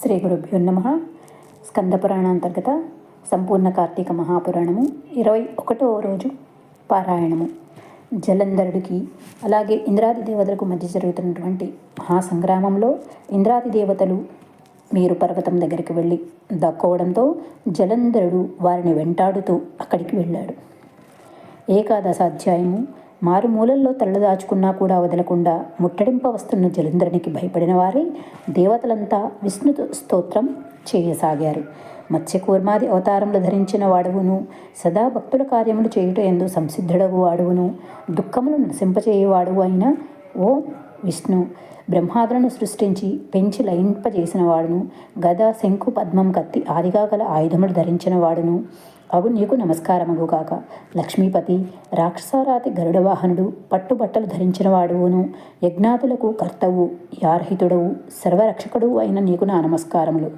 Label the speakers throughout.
Speaker 1: శ్రీ గురుభ్యో నమః. స్కంద పురాణాంతర్గత సంపూర్ణ కార్తీక మహాపురాణము 21వ రోజు పారాయణము. జలంధరుడికి అలాగే ఇంద్రాది దేవతలకు మధ్య జరుగుతున్నటువంటి మహాసంగ్రామంలో ఇంద్రాది దేవతలు మేరు పర్వతం దగ్గరికి వెళ్ళి దక్కోవడంతో జలంధరుడు వారిని వెంటాడుతూ అక్కడికి వెళ్ళాడు. ఏకాదశాధ్యాయము. మారుమూలల్లో తలదాచుకున్నా కూడా వదలకుండా ముట్టడింప వస్తున్న జలంధరునికి భయపడిన వారి దేవతలంతా విష్ణు స్తోత్రం చేయసాగారు. మత్స్యకూర్మాది అవతారములు ధరించిన వాడువును, సదా భక్తుల కార్యములు చేయుట ఎందు సంసిద్ధుడవు వాడువును, దుఃఖములు నశింపచేయువాడువు అయిన ఓ విష్ణు, బ్రహ్మాదులను సృష్టించి పెంచి లయింపజేసిన వాడును, గద శంకు పద్మం కత్తి ఆదిగా గల ఆయుధములు ధరించిన వాడును అగు నీకు నమస్కారమగుగాక. లక్ష్మీపతి, రాక్షసారాతి గరుడవాహనుడు, పట్టుబట్టలు ధరించిన వాడువును, యజ్ఞాతులకు కర్తవు, యార్హితుడవు, సర్వరక్షకుడు అయిన నీకు నా నమస్కారములు.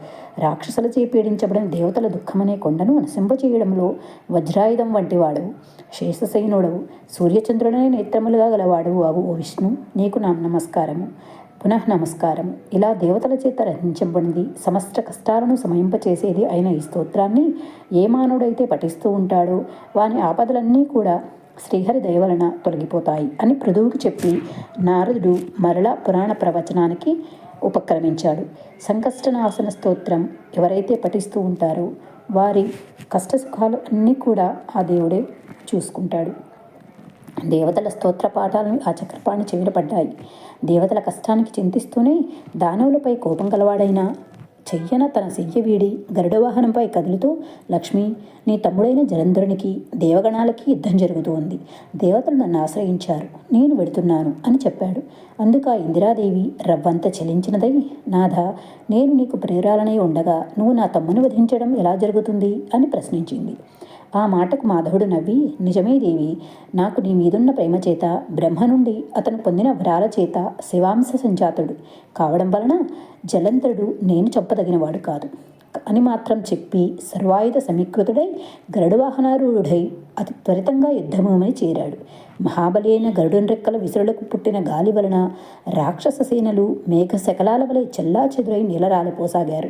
Speaker 1: రాక్షసులచే పీడించబడిన దేవతల దుఃఖమనే కొండను నశింపచేయడంలో వజ్రాయుధం వంటి వాడవు, శేషశయనుడవు, సూర్యచంద్రుడనే నేత్రములుగా గలవాడువు అగు ఓ విష్ణు, నీకు నా నమస్కారము. పునః నమస్కారము. ఇలా దేవతల చేత రచించబడింది, సమస్త కష్టాలను సమయింపచేసేది అయిన ఈ స్తోత్రాన్ని ఏ మానవుడైతే పఠిస్తూ ఉంటాడో వాని ఆపదలన్నీ కూడా శ్రీహరి దయ వలన తొలగిపోతాయి అని పృథువుకి చెప్పి నారదుడు మరలా పురాణ ప్రవచనానికి ఉపక్రమించాడు. సంకష్టనాశన స్తోత్రం ఎవరైతే పఠిస్తూ ఉంటారో వారి కష్టసుఖాలు అన్నీ కూడా ఆ దేవుడే చూసుకుంటాడు. దేవతల స్తోత్ర పాఠాలను ఆ చక్రపాణి చెవిన పడ్డాయి. దేవతల కష్టానికి చింతిస్తూనే దానవులపై కోపం గలవాడైన చెయ్యన తన చెయ్య వీడి గరుడవాహనంపై కదులుతూ, లక్ష్మి, నీ తమ్ముడైన జలంధరునికి దేవగణాలకి యుద్ధం జరుగుతూ ఉంది. దేవతలు నన్ను ఆశ్రయించారు, నేను వెడుతున్నాను అని చెప్పాడు. అందుకు ఆ ఇందిరాదేవి రవ్వంత చెలించినదై, నాథ, నేను నీకు ప్రియురాలనై ఉండగా నువ్వు నా తమ్ముని వధించడం ఎలా జరుగుతుంది అని ప్రశ్నించింది. ఆ మాటకు మాధవుడు నవ్వి, నిజమే దేవి, నాకు నీ మీదున్న ప్రేమ చేత, బ్రహ్మ నుండి అతను పొందిన వరాల చేత శివాంశ సంజాతుడు కావడం వలన జలంధరుడు నేను చంపదగినవాడు కాదు అని మాత్రం చెప్పి సర్వాయుధ సమీకృతుడై గరుడవాహనారూఢుడై అతి త్వరితంగా యుద్ధభూమిని చేరాడు. మహాబలి అయిన గరుడుని రెక్కల విసురులకు పుట్టిన గాలి వలన రాక్షస సేనలు మేఘ శకలాల వలె చెల్లా చెదురై నీలరాలిపోసాగారు.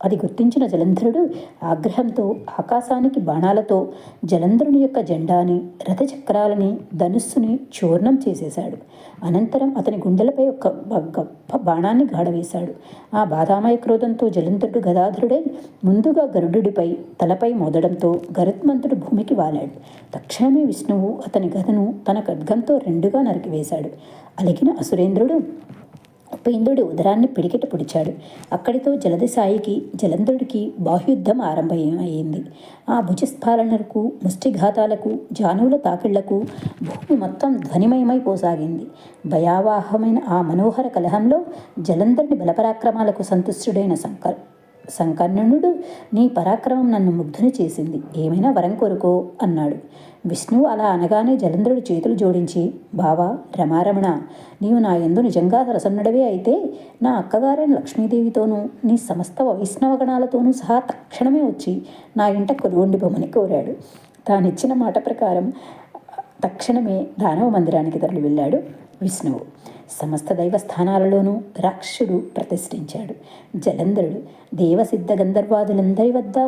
Speaker 1: అది గుర్తించిన జలంధరుడు ఆగ్రహంతో ఆకాశానికి బాణాలతో జలంధరుని యొక్క జెండాని, రథచక్రాలని, ధనుస్సుని చూర్ణం చేసేశాడు. అనంతరం అతని గుండెలపై ఒక గొప్ప బాణాన్ని గాడవేశాడు. ఆ బాధామయ క్రోధంతో జలంధరుడు గదాధరుడై ముందుగా గరుడుడిపై తలపై మోదడంతో గరుత్మంతుడు భూమికి వాలాడు. తక్షణమే విష్ణువు అతని గదను తన ఖడ్గంతో రెండుగా నరికివేశాడు. అలిగిన అసురేంద్రుడు ఉపేంద్రుడి ఉదరాన్ని పిడికిట పొడిచాడు. అక్కడితో జలదిసాయికి జలంధరుడికి బాహ్యుద్ధం ఆరంభమయ్యింది. ఆ భుజస్ఫాలనలకు, ముష్టిఘాతాలకు, జానువుల తాకిళ్లకు భూమి మొత్తం ధ్వనిమయమైపోసాగింది. భయావాహమైన ఆ మనోహర కలహంలో జలంధరుడి బలపరాక్రమాలకు సంతుష్టుడైన సంకర్ణుడు, నీ పరాక్రమం నన్ను ముగ్ధుని చేసింది, ఏమైనా వరం కోరుకో అన్నాడు. విష్ణువు అలా అనగానే జలంధరుడు చేతులు జోడించి, బావా రమారమణ, నీవు నా యందు నిజంగా ప్రసన్నుడవే అయితే నా అక్కగారైన లక్ష్మీదేవితోనూ నీ సమస్త వైష్ణవగణాలతోనూ సహా తక్షణమే వచ్చి నా ఇంట కొలువుండిపోమని కోరాడు. తానిచ్చిన మాట ప్రకారం తక్షణమే దానవ మందిరానికి తరలి వెళ్ళాడు విష్ణువు. సమస్త దైవస్థానాలలోనూ రాక్షసుడు ప్రతిష్ఠించాడు. జలంధరుడు దేవసిద్ధ గంధర్వాదులందరి వద్ద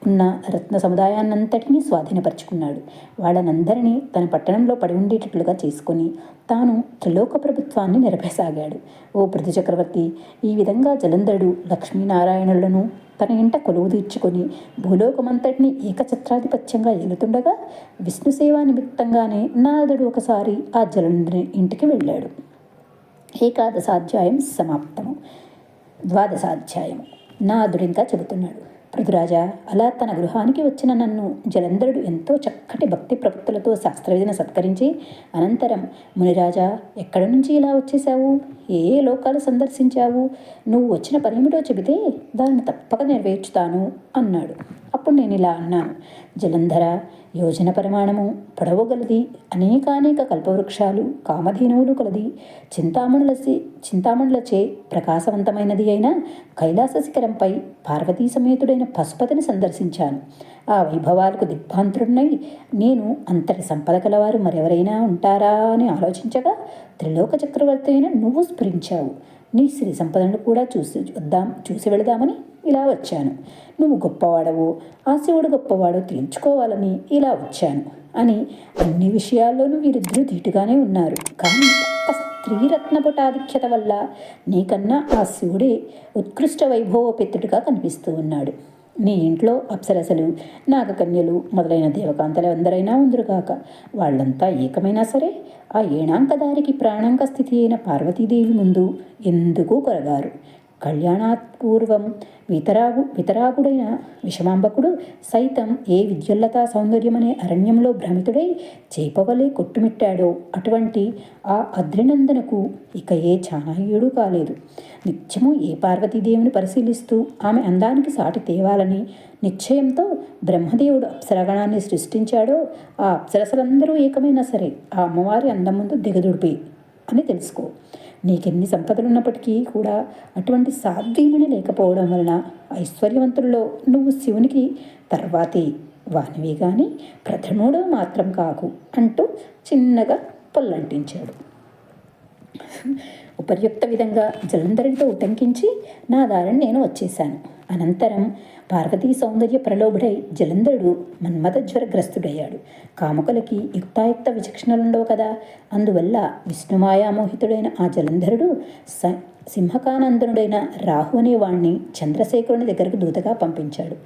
Speaker 1: ఉన్న రత్న సముదాయాన్నంతటినీ స్వాధీనపరుచుకున్నాడు. వాళ్ళనందరినీ తన పట్టణంలో పడి ఉండేటట్లుగా చేసుకుని తాను త్రిలోక ప్రభుత్వాన్ని నెరవేసాగాడు. ఓ పృథు చక్రవర్తి, ఈ విధంగా జలంధరుడు లక్ష్మీనారాయణులను తన ఇంట కొలువు తీర్చుకొని భూలోకమంతటిని ఏకఛత్రాధిపత్యంగా ఏలుతుండగా విష్ణు సేవా నిమిత్తంగానే నారదుడు ఒకసారి ఆ జలంధరుని ఇంటికి వెళ్ళాడు. ఏకాదశాధ్యాయం సమాప్తము. ద్వాదశాధ్యాయము. నారదుడింకా చెబుతున్నాడు. పృథురాజా, అలా తన గృహానికి వచ్చిన నన్ను జలంధరుడు ఎంతో చక్కటి భక్తి ప్రవృత్తులతో శాస్త్రవిధిని సత్కరించి అనంతరం, మునిరాజా, ఎక్కడి నుంచి ఇలా వచ్చేశావు? ఏ ఏ లోకాలు సందర్శించావు? నువ్వు వచ్చిన పనేమిటో చెబితే దాన్ని తప్పక నెరవేర్చుతాను అన్నాడు. అప్పుడు నేను ఇలా అన్నాను, జలంధర, యోజన పరిమాణము పొడవు గలది, అనేకానేక కల్పవృక్షాలు, కామధేనువులు కలది, చింతామణులచే ప్రకాశవంతమైనది అయిన కైలాస శిఖరంపై పార్వతీ సమేతుడైన పశుపతిని సందర్శించాను. ఆ వైభవాలకు దిగ్భాంతుడినై నేను అంతటి సంపద కలవారు మరెవరైనా ఉంటారా అని ఆలోచించగా త్రిలోక చక్రవర్తి అయిన నువ్వు స్ఫురించావు. నీ సిరి సంపదను కూడా చూసి వెళదామని ఇలా వచ్చాను. నువ్వు గొప్పవాడవో ఆ శివుడు గొప్పవాడో తేల్చుకోవాలని ఇలా వచ్చాను అని అన్ని విషయాల్లోనూ వీరిద్దరూ ధీటుగానే ఉన్నారు. కానీ ఒక్క స్త్రీరత్నపుటాధిక్యత వల్ల నీకన్నా ఆ శివుడే ఉత్కృష్ట వైభవోపేతుడిగా కనిపిస్తూ ఉన్నాడు. నీ ఇంట్లో అప్సరసలు, నాగకన్యలు మొదలైన దేవకాంతలు ఎందరైనా ఉందరుగాక, వాళ్ళంతా ఏకమైనా సరే ఆ ఏణాంకదారికి ప్రాణాంక స్థితి అయిన పార్వతీదేవి ముందు ఎందుకు కొరగారు. కళ్యాణాత్పూర్వం వితరాగుడైన విషమాంబకుడు సైతం ఏ విద్యుల్లతా సౌందర్యమనే అరణ్యంలో భ్రమితుడై చేపవలే కొట్టుమిట్టాడో అటువంటి ఆ అద్రినందనకు ఇక ఏ చాణాయుడు కాలేదు. నిత్యము ఏ పార్వతీదేవిని పరిశీలిస్తూ ఆమె అందానికి సాటి తేవాలని నిశ్చయంతో బ్రహ్మదేవుడు అప్సరగణాన్ని సృష్టించాడో ఆ అప్సరసలందరూ ఏకమైనా సరే ఆ అమ్మవారి అందం ముందు దిగదుడిపి అని తెలుసుకో. నీకెన్ని సంపదలున్నప్పటికీ కూడా అటువంటి సాధ్వీమణి లేకపోవడం వలన ఐశ్వర్యవంతుల్లో నువ్వు శివునికి తర్వాతే వానివి కానీ ప్రథముడు మాత్రం కాకు అంటూ చిన్నగా పొల్లంటించాడు. ఉపర్యుక్త విధంగా జలంధరుడితో ఉటంకించి నా దారిని నేను వచ్చేశాను. అనంతరం పార్వతీ సౌందర్య ప్రలోభుడై జలంధరుడు మన్మథజ్వరగ్రస్తుడయ్యాడు. కాముకులకి యుక్తాయుక్త విచక్షణలుండవు కదా. అందువల్ల విష్ణుమాయామోహితుడైన ఆ జలంధరుడు సింహకానందనుడైన రాహు అనే వాణ్ణి చంద్రశేఖరుని దగ్గరకు దూతగా పంపించాడు.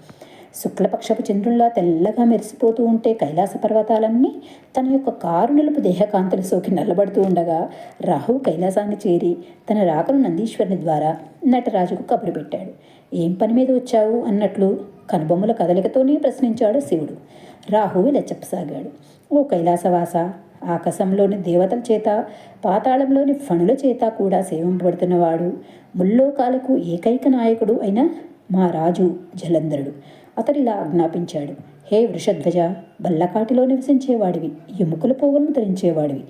Speaker 1: శుక్లపక్షపు చంద్రుల్లా తెల్లగా మెరిసిపోతూ ఉంటే కైలాస పర్వతాలన్నీ తన యొక్క కారు నిలుపు దేహకాంతులు సోకి నల్లబడుతూ ఉండగా రాహు కైలాసాన్ని చేరి తన రాకను నందీశ్వరుని ద్వారా నటరాజుకు కబురు పెట్టాడు. ఏం పని మీద వచ్చావు అన్నట్లు కనుబొమ్మల కదలికతోనే ప్రశ్నించాడు శివుడు. రాహు ఇలా చెప్పసాగాడు. ఓ కైలాసవాస, ఆకాశంలోని దేవతల చేత పాతాళంలోని ఫణుల చేత కూడా సేవింపబడుతున్నవాడు, ముల్లోకాలకు ఏకైక నాయకుడు అయిన మా రాజు జలంధరుడు అతడిలా ఆజ్ఞాపించాడు. హే వృషధ్వజ, బల్లకాటిలో నివసించేవాడివి, ఎముకల పోగులను ధరించేవాడివి,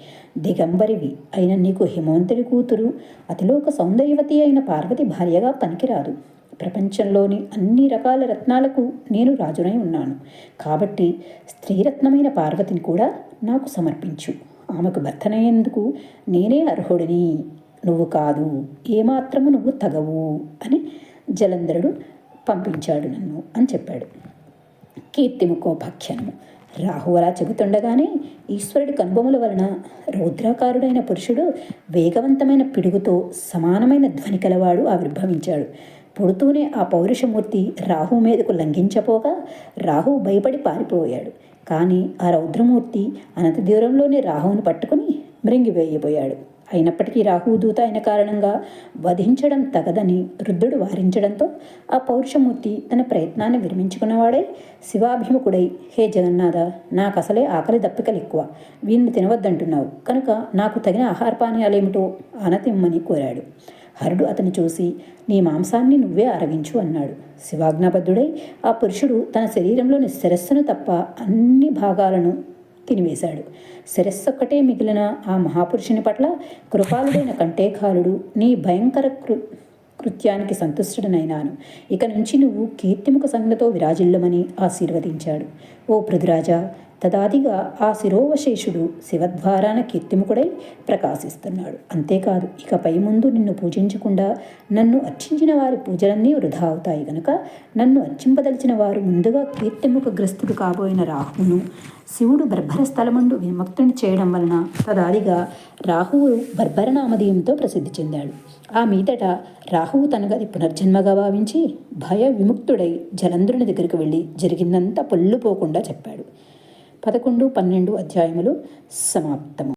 Speaker 1: దిగంబరివి అయిన నీకు హిమవంతుడి కూతురు అతిలోక సౌందర్యవతి అయిన పార్వతి భార్యగా పనికిరాదు. ప్రపంచంలోని అన్ని రకాల రత్నాలకు నేను రాజునై ఉన్నాను. కాబట్టి స్త్రీరత్నమైన పార్వతిని కూడా నాకు సమర్పించు. ఆమెకు భర్తనయ్యేందుకు నేనే అర్హుడిని, నువ్వు కాదు. ఏమాత్రము నువ్వు తగవు అని జలంధరుడు పంపించాడు నన్ను అని చెప్పాడు. కీర్తిముఖోపాఖ్యానము. రాహు అలా చెబుతుండగానే ఈశ్వరుడి కనుబొమ్మల వలన రౌద్రాకారుడైన పురుషుడు వేగవంతమైన పిడుగుతో సమానమైన ధ్వని కలవాడు ఆవిర్భవించాడు. పుడుతూనే ఆ పౌరుషమూర్తి రాహు మీదకు లంఘించపోగా రాహు భయపడి పారిపోయాడు. కానీ ఆ రౌద్రమూర్తి అనంత దూరంలోనే రాహువును పట్టుకుని మృంగివేయబోయాడు. అయినప్పటికీ రాహు దూత అయిన కారణంగా వధించడం తగదని రుద్రుడు వారించడంతో ఆ పౌరుషమూర్తి తన ప్రయత్నాన్ని విరమించుకున్నవాడై శివాభిముఖుడై, హే జగన్నాథ, నాకు అసలే ఆకలి దప్పికలు ఎక్కువ, వీరిని తినవద్దంటున్నావు కనుక నాకు తగిన ఆహారపానీయాలేమిటో ఆనతిమ్మని కోరాడు. హరుడు అతను చూసి, నీ మాంసాన్ని నువ్వే ఆరగించు అన్నాడు. శివాజ్ఞాబద్ధుడై ఆ పురుషుడు తన శరీరంలోని శిరస్సును తప్ప అన్ని భాగాలను తినివేశాడు. శిరస్సొక్కటే మిగిలిన ఆ మహాపురుషుని పట్ల కృపాలుడైన కంటేకాలుడు, నీ భయంకర కృత్యానికి సంతుష్టుడనైనాను. ఇక నుంచి నువ్వు కీర్తిముఖ సంజ్ఞతో విరాజిల్లమని ఆశీర్వదించాడు. ఓ పృథురాజా, తదాదిగా ఆ శిరోవశేషుడు శివద్వారాన కీర్తిముఖుడై ప్రకాశిస్తున్నాడు. అంతేకాదు, ఇకపై ముందు నిన్ను పూజించకుండా నన్ను అర్చించిన వారి పూజలన్నీ వృధా అవుతాయి కనుక నన్ను అర్చింపదలిచిన వారు ముందుగా కీర్తిముఖగ్రస్తుడు కాబోయిన రాహువును శివుడు బర్భర స్థలముందు విముక్తుని చేయడం వలన తదాదిగా రాహువు బర్భరనామధేయంతో ప్రసిద్ధి చెందాడు. ఆ మీదట రాహువు తన గది పునర్జన్మగా భావించి భయ విముక్తుడై జలంధరుని దగ్గరికి వెళ్ళి జరిగిందంతా పొల్లుపోకుండా చెప్పాడు. 11, 12 అధ్యాయములు సమాప్తము.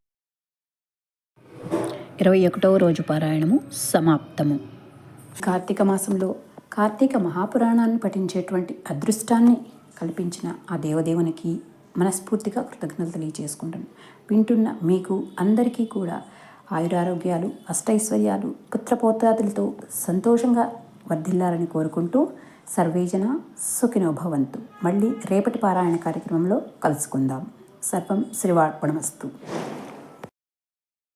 Speaker 1: 21వ రోజు పారాయణము సమాప్తము. కార్తీక మాసంలో కార్తీక మహాపురాణాన్ని పఠించేటువంటి అదృష్టాన్ని కల్పించిన ఆ దేవదేవునికి మనస్ఫూర్తిగా కృతజ్ఞతలు తెలియజేసుకుంటాను. వింటున్న మీకు అందరికీ కూడా ఆయురారోగ్యాలు, అష్టైశ్వర్యాలు, పుత్రపోత్రాదులతో సంతోషంగా వర్ధిల్లాలని కోరుకుంటూ సర్వేజన సుఖినో భవంతు. మళ్ళీ రేపటి పారాయణ కార్యక్రమంలో కలుసుకుందాం. సర్వం శ్రీవార్పణమస్తు.